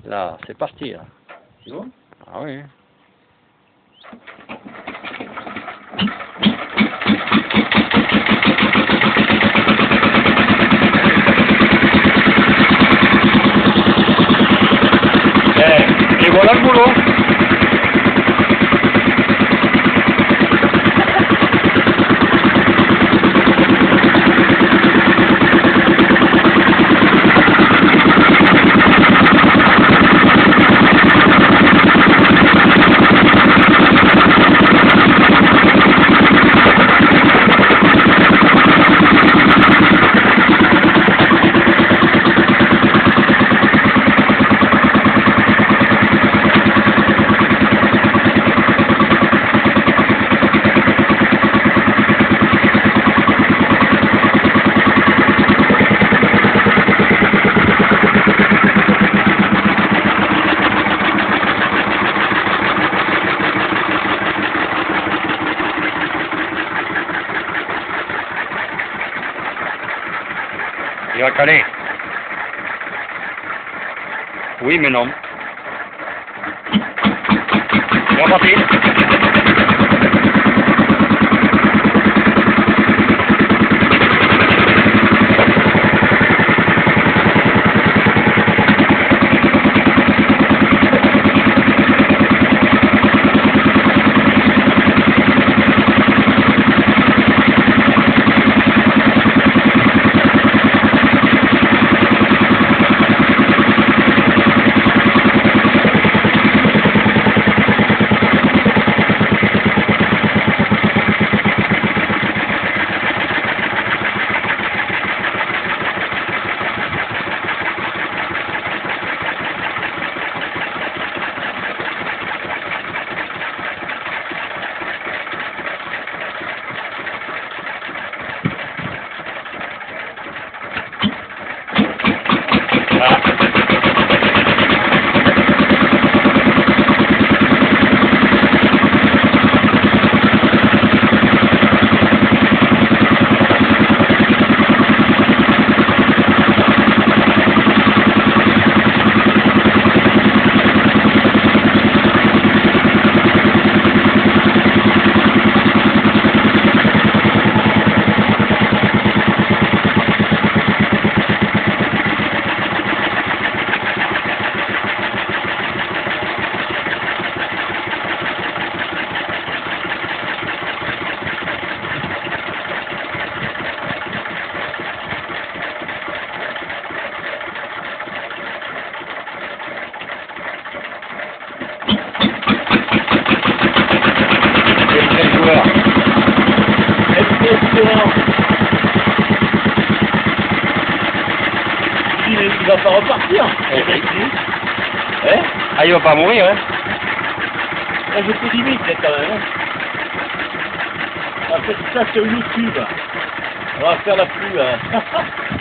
Là, c'est parti, là. C'est bon? Ah oui. Et voilà le boulot. Il va caler. Oui, mais non. Il va partir. Il va pas repartir. Ah, il va pas mourir, hein. Là, je te limite, quand même. On va faire ça sur YouTube. On va faire la pluie.